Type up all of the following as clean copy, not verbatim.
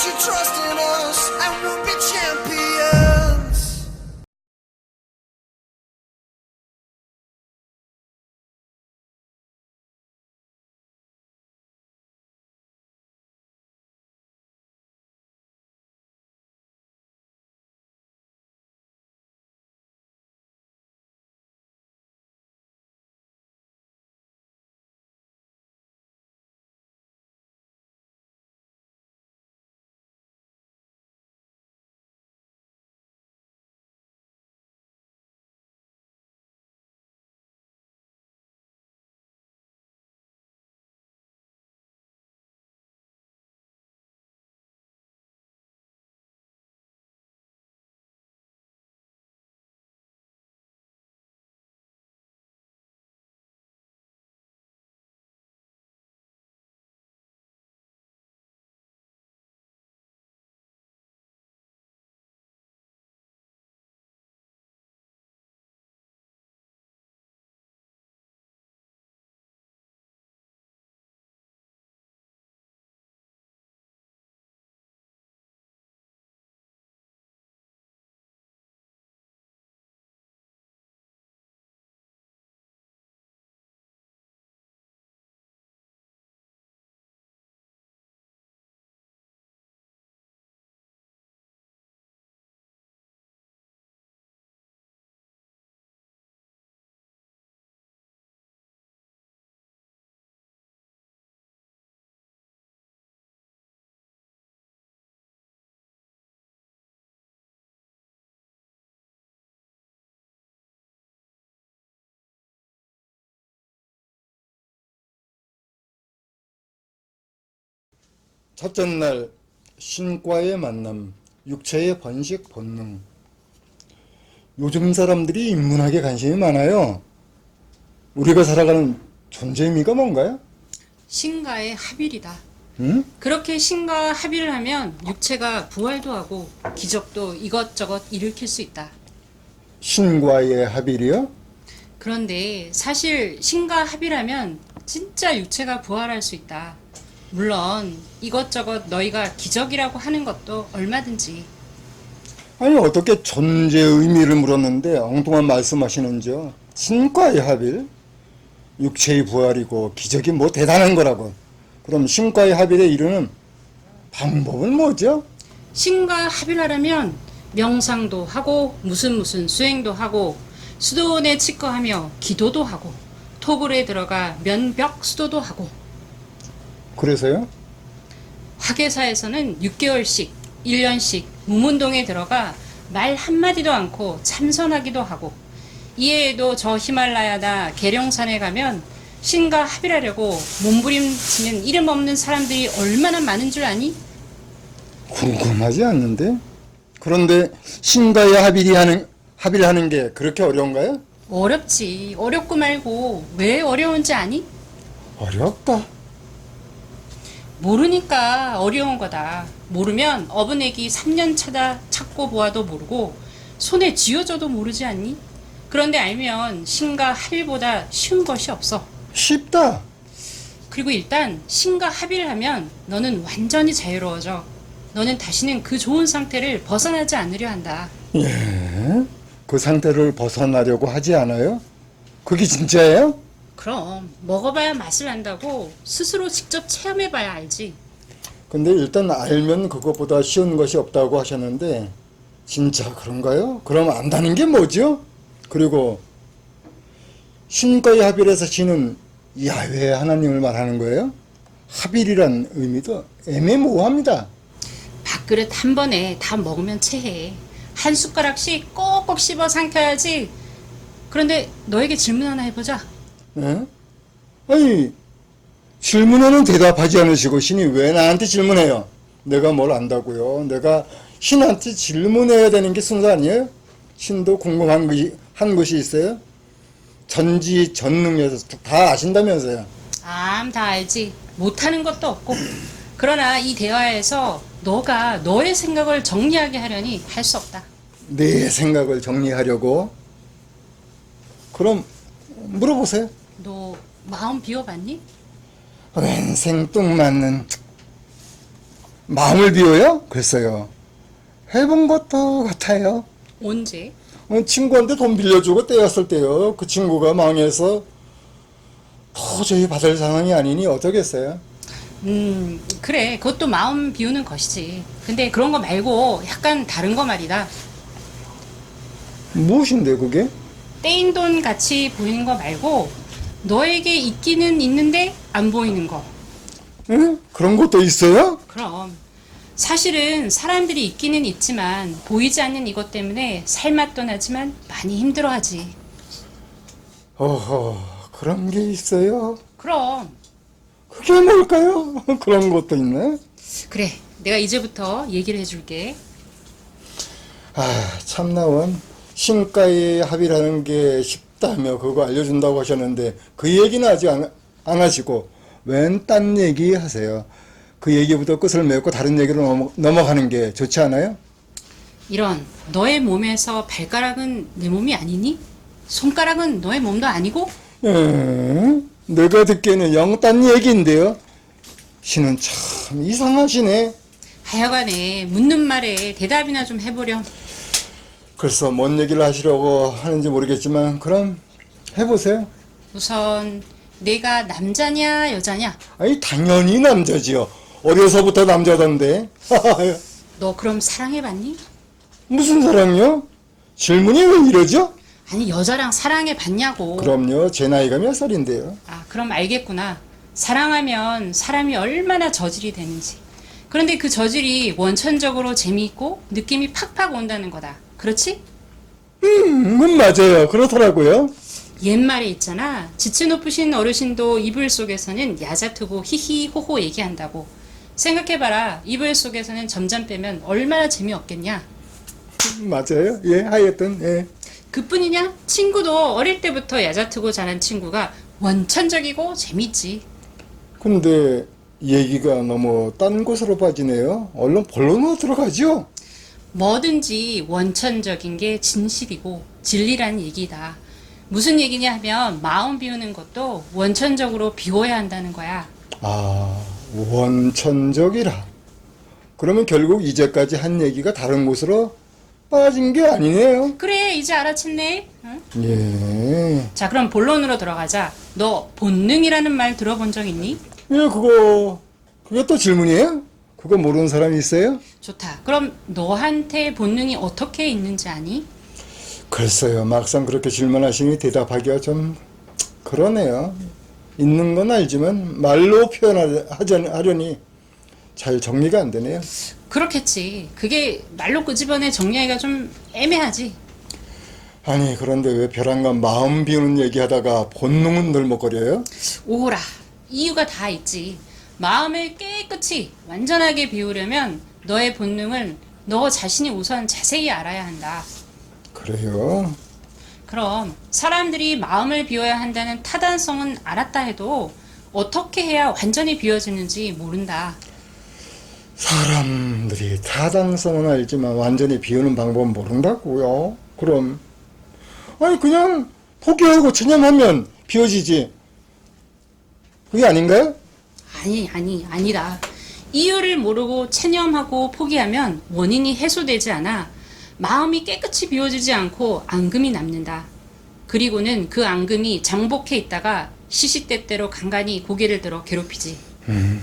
your trust in us and we'll be champions. 첫째 날 신과의 만남, 육체의 번식 본능. 요즘 사람들이 인문학에 관심이 많아요. 우리가 살아가는 존재 의미가 뭔가요? 신과의 합일이다. 응? 그렇게 신과 합일을 하면 육체가 부활도 하고 기적도 이것저것 일으킬 수 있다. 신과의 합일이요? 그런데 사실 신과 합일하면 진짜 육체가 부활할 수 있다. 물론 이것저것 너희가 기적이라고 하는 것도 얼마든지. 아니 어떻게 존재 의미를 물었는데 엉뚱한 말씀하시는지요? 신과의 합일? 육체의 부활이고 기적이 뭐 대단한 거라고. 그럼 신과의 합일에 이르는 방법은 뭐죠? 신과 합일하려면 명상도 하고 무슨 수행도 하고 수도원에 치과하며 기도도 하고 토굴에 들어가 면벽 수도도 하고. 그래서요? 화계사에서는 6개월씩 1년씩 무문동에 들어가 말 한마디도 않고 참선하기도 하고, 이외에도 저 히말라야나 계룡산에 가면 신과 합일하려고 몸부림치는 이름 없는 사람들이 얼마나 많은 줄 아니? 궁금하지 않는데? 그런데 신과의 합일하는 게 그렇게 어려운가요? 어렵지. 어렵고 말고 왜 어려운지 아니? 어렵다. 모르니까 어려운 거다. 모르면 어부내기 3년 찾고 보아도 모르고 손에 쥐어줘도 모르지 않니? 그런데 알면 신과 합일보다 쉬운 것이 없어. 쉽다. 그리고 일단 신과 합일을 하면 너는 완전히 자유로워져. 너는 다시는 그 좋은 상태를 벗어나지 않으려 한다. 예? 그 상태를 벗어나려고 하지 않아요? 그게 진짜예요? 그럼 먹어봐야 맛을 안다고 스스로 직접 체험해봐야 알지. 근데 일단 알면 그것보다 쉬운 것이 없다고 하셨는데 진짜 그런가요? 그럼 안다는 게 뭐죠? 그리고 신과의 합일에서 신은 야훼 하나님을 말하는 거예요? 합일이란 의미도 애매모호합니다. 밥그릇 한 번에 다 먹으면 체해. 한 숟가락씩 꼭꼭 씹어 삼켜야지. 그런데 너에게 질문 하나 해보자. 예? 아니 질문에는 대답하지 않으시고 신이 왜 나한테 질문해요? 내가 뭘 안다고요? 내가 신한테 질문해야 되는 게 순서 아니에요? 신도 궁금한 것이 있어요? 전지전능해서 다 아신다면서요? 다 알지. 못하는 것도 없고. 그러나 이 대화에서 너가 너의 생각을 정리하게 하려니 할 수 없다. 내 생각을 정리하려고? 그럼 물어보세요. 너 마음 비워봤니? 웬 생뚱맞는. 마음을 비워요? 글쎄요. 해본 것도 같아요. 언제? 친구한테 돈 빌려주고 떼었을 때요. 그 친구가 망해서 도저히 받을 상황이 아니니 어쩌겠어요. 그래. 그것도 마음 비우는 것이지. 근데 그런 거 말고 약간 다른 거 말이다. 무엇인데 그게? 떼인 돈 같이 보이는 거 말고 너에게 있기는 있는데 안 보이는 거. 응? 그런 것도 있어요? 그럼 사실은 사람들이 있기는 있지만 보이지 않는 이것 때문에 살맛도 나지만 많이 힘들어하지. 어허, 그런 게 있어요? 그럼 그게 뭘까요? 그런 것도 있네? 그래. 내가 이제부터 얘기를 해줄게. 아, 참나원. 신가에 합의라는 게 쉽다며 그거 알려준다고 하셨는데 그 얘기는 아직 안 하시고 웬 딴 얘기 하세요. 그 얘기부터 끝을 맺고 다른 얘기로 넘어가는 게 좋지 않아요? 이런 너의 몸에서 발가락은 내 몸이 아니니? 손가락은 너의 몸도 아니고? 내가 듣기에는 영 딴 얘기인데요. 신은 참 이상하시네. 하여간에 묻는 말에 대답이나 좀 해보렴. 글쎄 뭔 얘기를 하시려고 하는지 모르겠지만 그럼 해보세요. 우선 내가 남자냐 여자냐? 아니 당연히 남자지요. 어려서부터 남자던데. 너 그럼 사랑해봤니? 무슨 사랑요? 질문이 왜 이러죠? 아니 여자랑 사랑해봤냐고. 그럼요. 제 나이가 몇 살인데요. 아 그럼 알겠구나. 사랑하면 사람이 얼마나 저질이 되는지. 그런데 그 저질이 원천적으로 재미있고 느낌이 팍팍 온다는 거다. 그렇지? 맞아요. 그렇더라고요. 옛말에 있잖아. 지체 높으신 어르신도 이불 속에서는 야자투고 히히 호호 얘기한다고. 생각해봐라. 이불 속에서는 점잠 빼면 얼마나 재미없겠냐. 맞아요. 예, 하여튼, 예. 그뿐이냐? 친구도 어릴 때부터 야자투고 자란 친구가 원천적이고 재밌지. 근데 얘기가 너무 딴 곳으로 빠지네요. 얼른 본론으로 들어가죠. 뭐든지 원천적인 게 진실이고 진리라는 얘기다. 무슨 얘기냐 하면 마음 비우는 것도 원천적으로 비워야 한다는 거야. 아, 원천적이라. 그러면 결국 이제까지 한 얘기가 다른 곳으로 빠진 게 아니네요. 그래 이제 알아챘네. 응? 예. 자 그럼 본론으로 들어가자. 너 본능이라는 말 들어본 적 있니? 예, 그게 또 질문이에요? 그거 모르는 사람이 있어요? 좋다. 그럼 너한테 본능이 어떻게 있는지 아니? 글쎄요, 막상 그렇게 질문하시니 대답하기가 좀 그러네요. 있는 건 알지만 말로 표현하려니 잘 정리가 안 되네요. 그렇겠지. 그게 말로 끄집어내 정리하기가 좀 애매하지. 아니, 그런데 왜 벼랑간 마음 비우는 얘기하다가 본능은 덜먹거려요? 오호라. 이유가 다 있지. 마음을 깨끗이 완전하게 비우려면 너의 본능을 너 자신이 우선 자세히 알아야 한다. 그래요? 그럼 사람들이 마음을 비워야 한다는 타단성은 알았다 해도 어떻게 해야 완전히 비워지는지 모른다. 사람들이 타당성은 알지만 완전히 비우는 방법은 모른다고요? 그럼 아니 그냥 포기하고 체념하면 비워지지. 그게 아닌가요? 아니다. 이유를 모르고 체념하고 포기하면 원인이 해소되지 않아 마음이 깨끗이 비워지지 않고 앙금이 남는다. 그리고는 그 앙금이 장복해 있다가 시시때때로 간간히 고개를 들어 괴롭히지.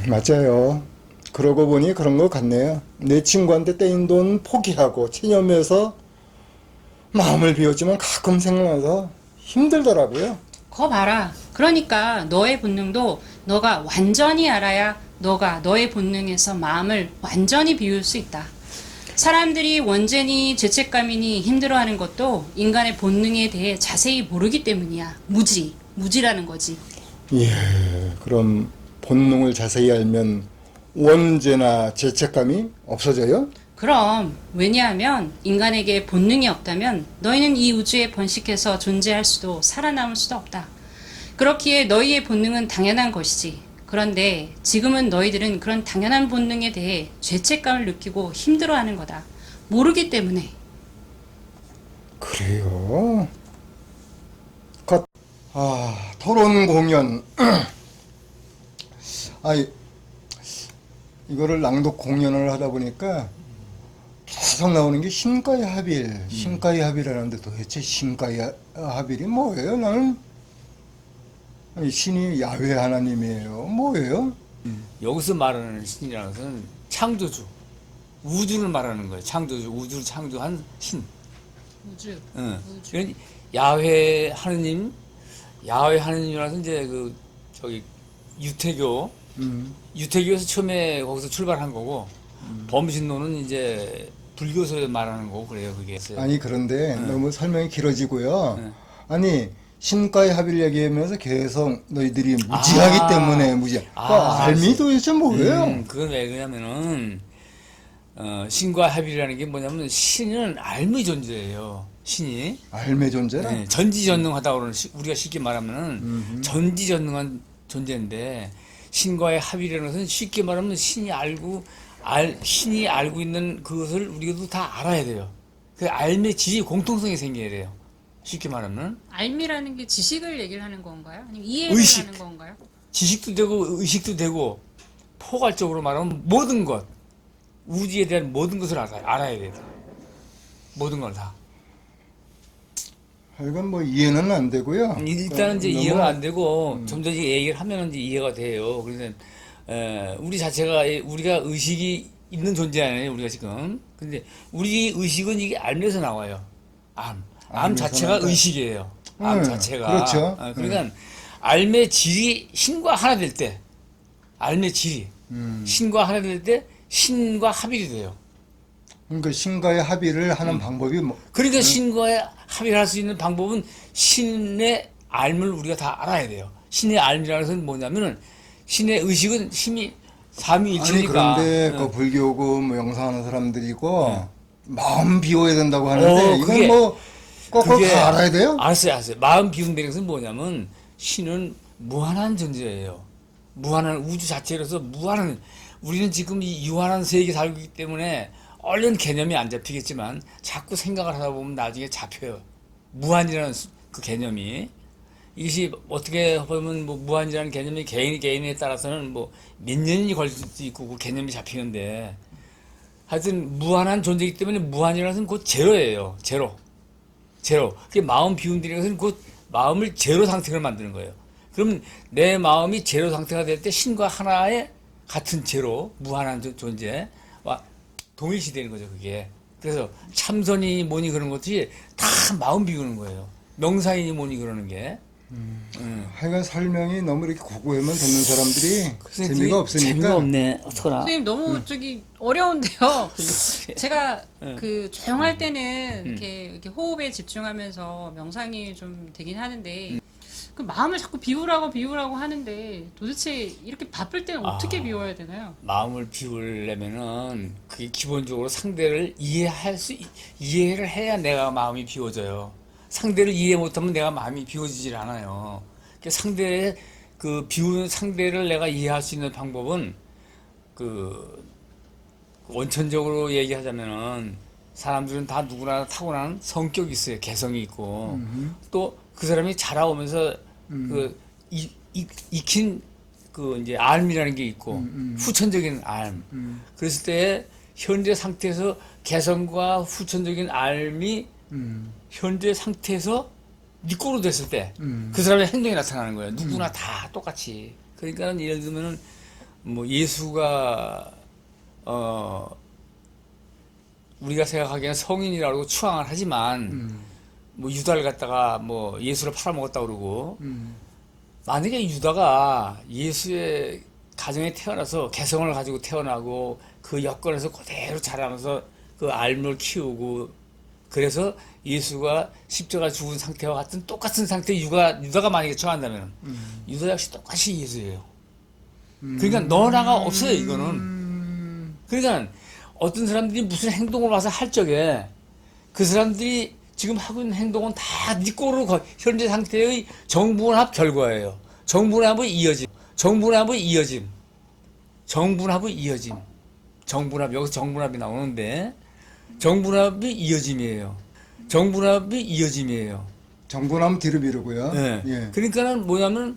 맞아요. 그러고 보니 그런 것 같네요. 내 친구한테 떼인 돈 포기하고 체념해서 마음을 비웠지만 가끔 생각나서 힘들더라고요. 거 봐라. 그러니까 너의 본능도 너가 완전히 알아야 너가 너의 본능에서 마음을 완전히 비울 수 있다. 사람들이 원죄니 죄책감이니 힘들어하는 것도 인간의 본능에 대해 자세히 모르기 때문이야. 무지라는 거지. 예, 그럼 본능을 자세히 알면 원죄나 죄책감이 없어져요? 그럼 왜냐하면 인간에게 본능이 없다면 너희는 이 우주에 번식해서 존재할 수도 살아남을 수도 없다. 그렇기에 너희의 본능은 당연한 것이지. 그런데 지금은 너희들은 그런 당연한 본능에 대해 죄책감을 느끼고 힘들어하는 거다. 모르기 때문에. 그래요? 토론 공연. 아이, 이거를 낭독 공연을 하다 보니까 계속 나오는 게 신과의 합일, 신과의 합이라는데 도대체 신과의 합일이 뭐예요? 나는 아니, 신이 야훼 하나님이에요. 뭐예요? 여기서 말하는 신이라는 것은 창조주, 우주를 말하는 거예요. 창조주, 우주를 창조한 신. 우주. 응. 우주. 그런 야훼 하느님, 야훼 하느님이라서 이제 그 저기 유태교, 유태교에서 처음에 거기서 출발한 거고 범신론은 이제 불교에서 말하는 거고 그래요. 그게. 아니 그런데 너무 설명이 길어지고요. 네. 아니 신과의 합일 얘기하면서 계속 너희들이 무지하기 아. 때문에 무지. 아, 알미 도대체 뭐예요? 그건 왜 그러냐면은 신과 합일이라는 게 뭐냐면 신은 알미 존재예요. 신이 알매 존재라. 네, 전지전능하다고 그러는 우리가 쉽게 말하면은 전지전능한 존재인데 신과의 합이라는 것은 쉽게 말하면 신이 알고 있는 그것을 우리도 다 알아야 돼요. 그 알매 질이 공통성이 생겨야 돼요. 쉽게 말하면 알미라는 게 지식을 얘기를 하는 건가요? 아니면 이해를 의식. 하는 건가요? 지식도 되고 의식도 되고 포괄적으로 말하면 모든 것 우주에 대한 모든 것을 알아야 돼요. 모든 걸 다. 하여간 뭐 이해는 안 되고요. 일단은 이제 너무- 이해가 안 되고 점점 이제 얘기를 하면 이제 이해가 돼요. 그래서 우리 자체가 우리가 의식이 있는 존재 아니에요. 우리가 지금. 근데 우리 의식은 이게 알면서 나와요. 암 알면서 자체가 나온다. 의식이에요. 암 자체가. 그렇죠. 그러니까 알의 질이 신과 하나 될 때, 알의 질이 신과 하나 될 때 신과 합일이 돼요. 그러니까 신과의 합의를 하는 방법이 뭐 그러니까 신과의 합의를 할 수 있는 방법은 신의 알을 우리가 다 알아야 돼요. 신의 알이라는 것은 뭐냐면은 신의 의식은 힘이 아니 삼위일체니까. 그런데 그 불교고 뭐 영상하는 사람들이고 마음 비워야 된다고 하는데 이건 그게- 뭐 꼭꼭 다 알아야 돼요? 알았어요. 마음 비운다는 것은 뭐냐면 신은 무한한 존재예요. 무한한 우주 자체로서 무한한 우리는 지금 이 유한한 세계에 살고 있기 때문에 얼른 개념이 안 잡히겠지만 자꾸 생각을 하다 보면 나중에 잡혀요. 무한이라는 그 개념이 이것이 어떻게 보면 뭐 무한이라는 개념이 개인에 따라서는 뭐 몇 년이 걸릴 수도 있고 그 개념이 잡히는데 하여튼 무한한 존재이기 때문에 무한이라는 것은 곧 제로예요. 제로. 그 마음 비운다는 것은 곧 마음을 제로 상태로 만드는 거예요. 그러면 내 마음이 제로 상태가 될 때 신과 하나의 같은 제로, 무한한 존재와 동일시되는 거죠, 그게. 그래서 참선이 뭐니 그런 것들이 다 마음 비우는 거예요. 명사인이 뭐니 그러는 게. 하여간 설명이 너무 이렇게 고고하면 듣는 사람들이 그게 재미가 없으니까 재미가 없네, 어떡하나. 선생님 너무 저기 어려운데요. 제가 응. 그 조용할 때는 이렇게 호흡에 집중하면서 명상이 좀 되긴 하는데 그 마음을 자꾸 비우라고 하는데 도대체 이렇게 바쁠 때는 어떻게 비워야 되나요? 마음을 비우려면은 그게 기본적으로 상대를 이해를 해야 내가 마음이 비워져요. 상대를 이해 못하면 내가 마음이 비워지질 않아요. 상대의 그 비우는 상대를 내가 이해할 수 있는 방법은 그 원천적으로 얘기하자면은 사람들은 다 누구나 타고난 성격이 있어요. 개성이 있고 또 그 사람이 자라오면서 그 익힌 그 이제 알미라는 게 있고 후천적인 알. 그랬을 때 현재 상태에서 개성과 후천적인 알미 현재 상태에서 니꼬로 됐을 때 그 사람의 행동이 나타나는 거예요. 누구나 다 똑같이. 그러니까 예를 들면은 뭐 예수가 우리가 생각하기에는 성인이라고 추앙을 하지만 뭐 유다를 갖다가 뭐 예수를 팔아먹었다 그러고 만약에 유다가 예수의 가정에 태어나서 개성을 가지고 태어나고 그 여건에서 그대로 자라면서 그 알을 키우고 그래서 예수가 십자가 죽은 상태와 같은 똑같은 상태에 유다가 만약에 처한다면 유다 역시 똑같이 예수예요. 그러니까 너나가 없어요 이거는. 그러니까 어떤 사람들이 무슨 행동을 와서 할 적에 그 사람들이 지금 하고 있는 행동은 다 네 꼴로 현재 상태의 정분합 결과예요. 정분합의 이어짐. 여기서 정분합이 나오는데 정분합이 이어짐이에요. 정분하면 뒤로 미루고요. 네. 예. 그러니까는 뭐냐면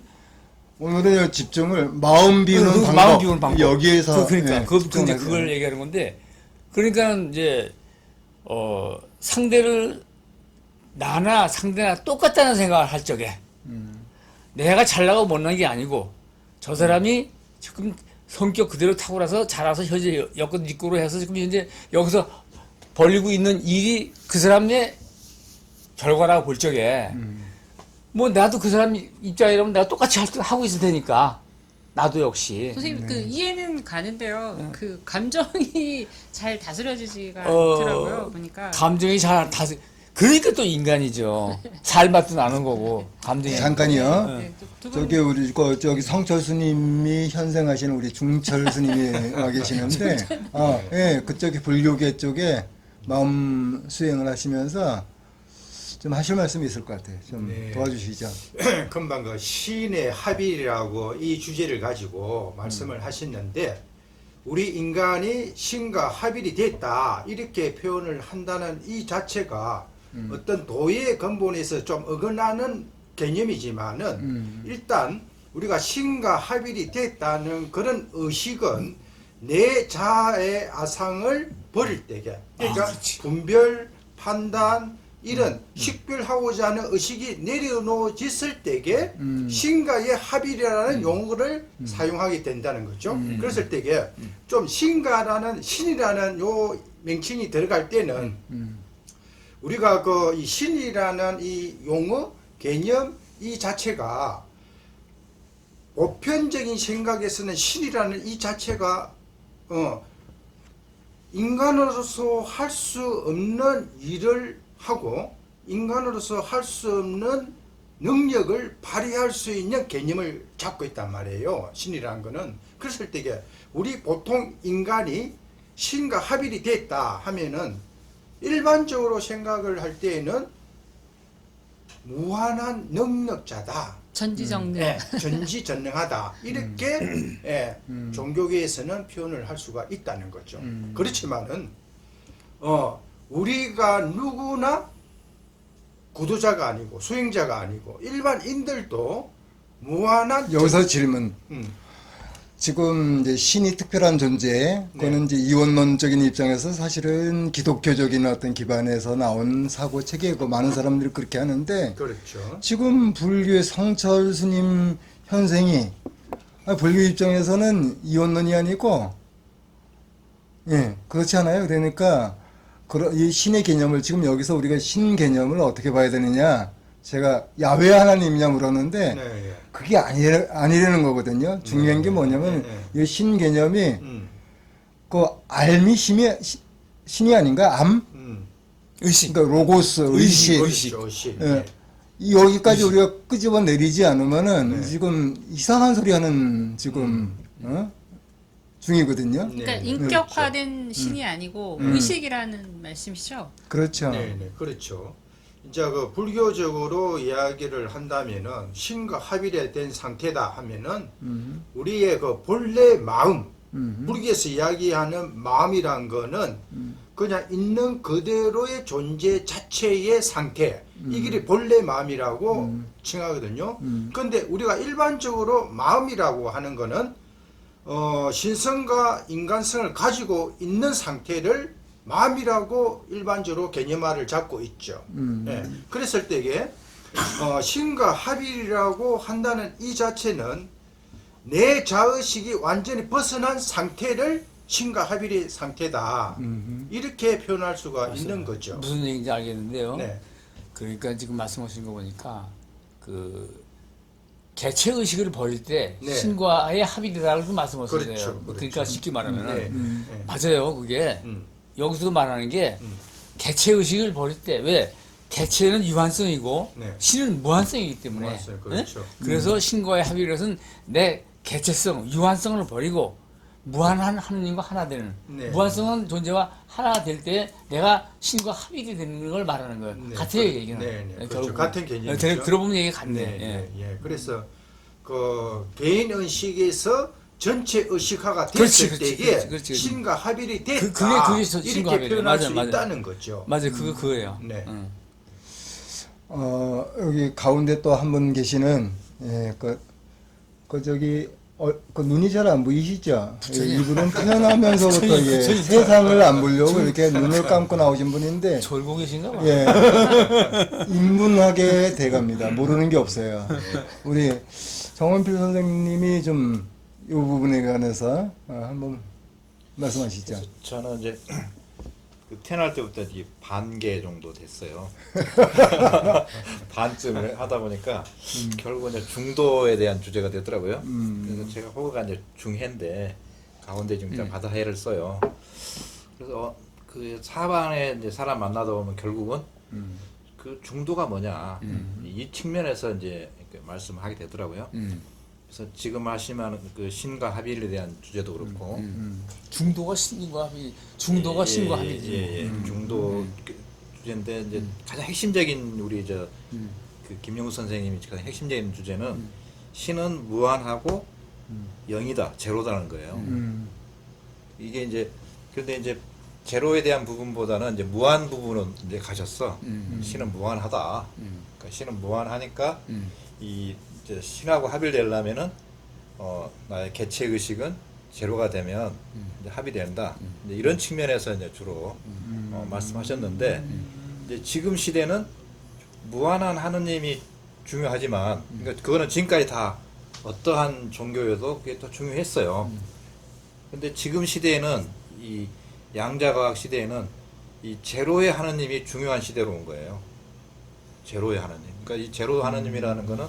오늘은 집중을 마음 비우는 방법, 마음 비우는 방법. 여기에서 그러니까 예, 그 집중을 이제 하죠. 그걸 얘기하는 건데, 그러니까 이제 상대를 나나 상대나 똑같다는 생각을 할 적에 내가 잘나고 못난 게 아니고 저 사람이 지금 성격 그대로 타고나서 자라서 현재 여건 입고로 해서 지금 현재 여기서 벌리고 있는 일이 그 사람의 결과라고 볼 적에 뭐 나도 그 사람 입장이라면 내가 똑같이 하고 있을 테니까 나도 역시 선생님 그 이해는 가는데요. 그 감정이 잘 다스려지지가 어, 않더라고요. 보니까. 감정이 잘 다스 그러니까 또 인간이죠. 살 맛도 나는 거고 감정이 잠깐요. 네, 두 분- 저기 우리 저기 성철 스님이 현생하시는 우리 중철 스님이 와 계시는데, 예, 그쪽에 불교계 쪽에 마음 수행을 하시면서 좀 하실 말씀이 있을 것 같아요. 좀 네. 도와주시죠. 금방 그 시인의 합일이라고 이 주제를 가지고 말씀을 하셨는데 우리 인간이 신과 합일이 됐다 이렇게 표현을 한다는 이 자체가 어떤 도의 근본에서 좀 어긋나는 개념이지만은 일단 우리가 신과 합일이 됐다는 그런 의식은 내 자아의 아상을 버릴 때게 그러니까 그렇지. 분별, 판단 이런 식별하고자 하는 의식이 내려놓아졌을 때에 신과의 합일이라는 용어를 사용하게 된다는 거죠. 그랬을 때에 좀 신과라는 신이라는 요 명칭이 들어갈 때는 우리가 그 이 신이라는 이 용어 개념 이 자체가 보편적인 생각에서는 신이라는 이 자체가 인간으로서 할 수 없는 일을 하고 인간으로서 할 수 없는 능력을 발휘할 수 있는 개념을 잡고 있단 말이에요. 신이라는 거는. 그랬을 때에 우리 보통 인간이 신과 합일이 됐다 하면은 일반적으로 생각을 할 때에는 무한한 능력자다. 전지정능. 예, 전지전능하다 이렇게 예, 종교계에서는 표현을 할 수가 있다는 거죠. 그렇지만은 우리가 누구나 구도자가 아니고 수행자가 아니고 일반인들도 무한한 여기서 질문. 음, 지금 이제 신이 특별한 존재, 그거는 이제 이원론적인 입장에서 사실은 기독교적인 어떤 기반에서 나온 사고 체계고 많은 사람들이 그렇게 하는데 그렇죠. 지금 불교의 성철 스님 현생이 불교 입장에서는 이원론이 아니고 예 그렇지 않아요. 그러니까 이 신의 개념을 지금 여기서 우리가 신 개념을 어떻게 봐야 되느냐 제가 야훼 하나님이냐 물었는데 네, 예. 그게 아니라는 거거든요. 중요한 게 뭐냐면 이 신 개념이 그 알미 신이 아닌가? 암? 의식 그러니까 로고스, 의식. 그렇죠, 의식. 예. 여기까지 우리가 끄집어 내리지 않으면은 지금 이상한 소리 하는 지금 중이거든요. 그러니까 네, 인격화된 신이 아니고 의식이라는 말씀이시죠? 그렇죠. 네, 네, 그렇죠. 이제 그 불교적으로 이야기를 한다면은 신과 합일이 된 상태다 하면은 우리의 그 본래 마음, 불교에서 이야기하는 마음이란 거는 그냥 있는 그대로의 존재 자체의 상태, 이게 본래 마음이라고 칭하거든요. 그런데 우리가 일반적으로 마음이라고 하는 거는 신성과 인간성을 가지고 있는 상태를 마음이라고 일반적으로 개념화를 잡고 있죠. 예. 그랬을 때에 신과 합일이라고 한다는 이 자체는 내 자의식이 완전히 벗어난 상태를 신과 합일의 상태다. 이렇게 표현할 수가 있는 거죠. 무슨 얘기인지 알겠는데요. 네. 그러니까 지금 말씀하신 거 보니까 그 개체 의식을 버릴 때 네. 신과의 합일이라고 말씀하셨어요. 그렇죠, 그러니까 쉽게 말하면 네, 네. 맞아요. 그게 음. 여기서 말하는 게 개체 의식을 버릴 때 왜 개체는 유한성이고 네. 신은 무한성이기 때문에 무한성, 그렇죠. 네? 그래서 신과의 합일은 내 개체성, 유한성을 버리고 무한한 하느님과 하나 되는 네. 무한성은 존재와 하나 될 때 내가 신과 합일이 되는 걸 말하는 거예요. 네, 같은 얘기는. 네, 네, 그렇죠. 결국은. 같은 개념이죠. 들어보면 얘기가 같네. 네, 예. 네, 예. 그래서 그 개인 의식에서 전체 의식화가 그렇지, 됐을 그렇지, 때에 그렇지, 그렇지. 신과 합일이 됐다. 그게 신과 이렇게 합일이에요. 표현할 맞아, 수 맞아. 있다는 거죠. 맞아요. 그거예요. 네. 여기 가운데 또 한 분 계시는 예, 그 그 저기 그 눈이 잘 안 보이시죠? 부처님. 이분은 태어나면서부터 예, 부처님. 세상을 안 보려고 이렇게 눈을 감고 나오신 분인데 졸고 계신가 봐. 예, 인문하게 돼갑니다. 모르는 게 없어요. 우리 정원필 선생님이 좀 이 부분에 관해서 한번 말씀하시죠. 저는 이제 그 태어날 때부터 이제 반개 정도 됐어요. 반쯤을 하다 보니까 결국 이제 중도에 대한 주제가 되더라고요. 그래서 제가 호가 이제 중해인데 가운데 지금 바다해를 써요. 그래서 그 사방에 이제 사람 만나다 보면 결국은 그 중도가 뭐냐 이 측면에서 이제 이렇게 말씀하게 되더라고요. 그래서 지금 하시면 그 신과 합일에 대한 주제도 그렇고 중도가 신과 합이 중도가 신과 합이지. 중도 주제인데 이제 가장 핵심적인 우리 그 김영우 선생님이 가장 핵심적인 주제는 신은 무한하고 영이다, 제로다는 거예요. 이게 이제 그런데 이제 제로에 대한 부분보다는 이제 무한 부분은 이제 가셨어. 신은 무한하다. 그러니까 신은 무한하니까 이 이제 신하고 합일되려면은 나의 개체 의식은 제로가 되면 이제 합이 된다. 이제 이런 측면에서 이제 주로 말씀하셨는데 이제 지금 시대는 무한한 하느님이 중요하지만 그러니까 그거는 지금까지 다 어떠한 종교여도 그게 또 중요했어요. 근데 지금 시대에는 이 양자과학 시대에는 이 제로의 하느님이 중요한 시대로 온 거예요. 제로의 하느님. 그러니까 이 제로 하느님이라는 거는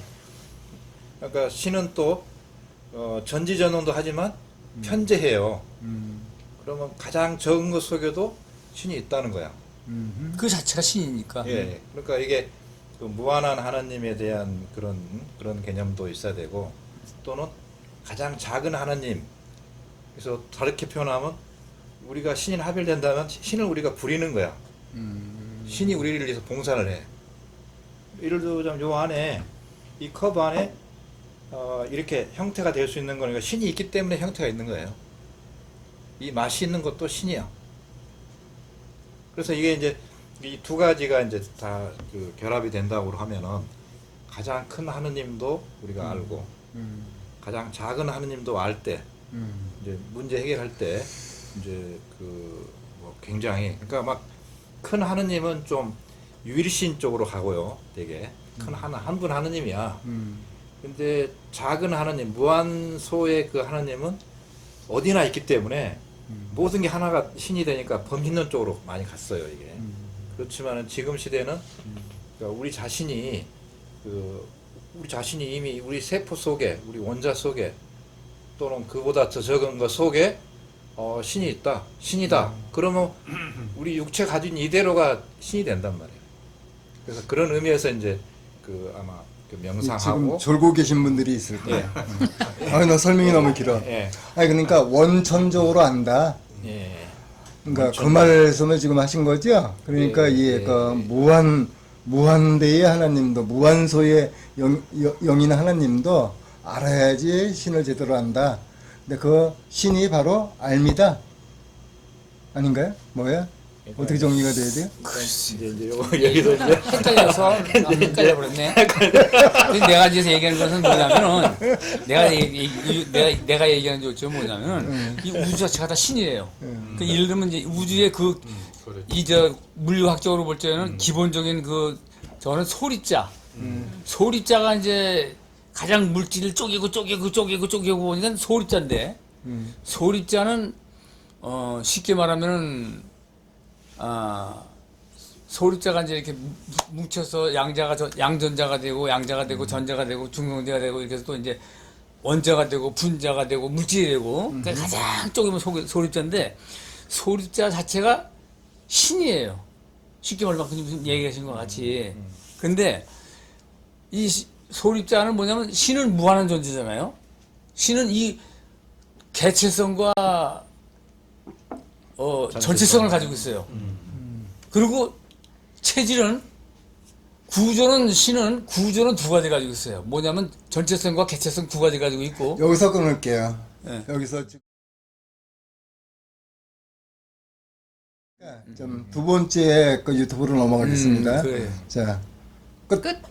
그러니까 신은 또 전지전능도 하지만 편재해요. 그러면 가장 적은 것 속에도 신이 있다는 거야. 그 자체가 신이니까. 예. 그러니까 이게 그 무한한 하나님에 대한 그런 개념도 있어야 되고 또는 가장 작은 하나님. 그래서 다르게 표현하면 우리가 신이 합일된다면 신을 우리가 부리는 거야. 신이 우리를 위해서 봉사를 해. 예를 들자면 요 안에 이 컵 안에 이렇게 형태가 될 수 있는 거니까 신이 있기 때문에 형태가 있는 거예요. 이 맛이 있는 것도 신이야. 그래서 이게 이제 이 두 가지가 이제 다 그 결합이 된다고 하면은 가장 큰 하느님도 우리가 알고 가장 작은 하느님도 알 때 이제 문제 해결할 때 이제 그 뭐 굉장히 그러니까 막 큰 하느님은 좀 유일신 쪽으로 가고요. 되게 큰 한 분 하느님이야. 근데 작은 하느님 무한소의 그 하느님은 어디나 있기 때문에 모든 게 하나가 신이 되니까 범있는 쪽으로 많이 갔어요 이게. 그렇지만 지금 시대는 그러니까 우리 자신이 이미 우리 세포 속에 우리 원자 속에 또는 그보다 더 적은 것 속에 신이 있다, 신이다. 그러면 우리 육체 가진 이대로가 신이 된단 말이에요. 그래서 그런 의미에서 이제 그 아마 그 명상하고 지금 졸고 계신 분들이 있을 거예요. 예. 나 설명이 너무 길어. 예. 아니 그러니까 원천적으로 안다. 예. 그러니까 그 말씀을 지금 하신 거죠. 그러니까 예, 이 예. 그 무한대의 하나님도 무한소의 영인 하나님도 알아야지 신을 제대로 안다. 근데 그 신이 바로 알미다. 아닌가요? 뭐야? 어떻게 정리가 돼야 돼요? 이제 요거 여기도 이제 헷갈려서 헷갈려 버렸네. 내가 이제 얘기하는 것은 뭐냐면은 내가 얘기하는 조건 뭐냐면은 이 우주 자체가 다 신이에요. 그 예를 들면 이제 우주의 물리학적으로 볼 때는 기본적인 저는 소리자. 소리자가 이제 가장 물질을 쪼개고 보니까 소리자인데 소리자는 쉽게 말하면은 소리자가 이제 이렇게 뭉쳐서 양전자가 되고 전자가 되고 중성자가 되고 이렇게 해서 또 이제 원자가 되고 분자가 되고 물질이 되고 그러니까 가장 쪼개면 소리자인데 소리자 자체가 신이에요. 쉽게 말하면 무슨 얘기하신 것 같이. 근데 이 소리자는 뭐냐면 신은 무한한 존재잖아요. 신은 이 개체성과 전체성을 가지고 있어요. 그리고 체질은 신은 구조는 두 가지 가지고 있어요. 뭐냐면 전체성과 개체성 두 가지 가지고 있고. 여기서 끊을게요. 네. 여기서 좀 두 번째 그 유튜브로 넘어가겠습니다. 그래요. 자, 끝. 끝.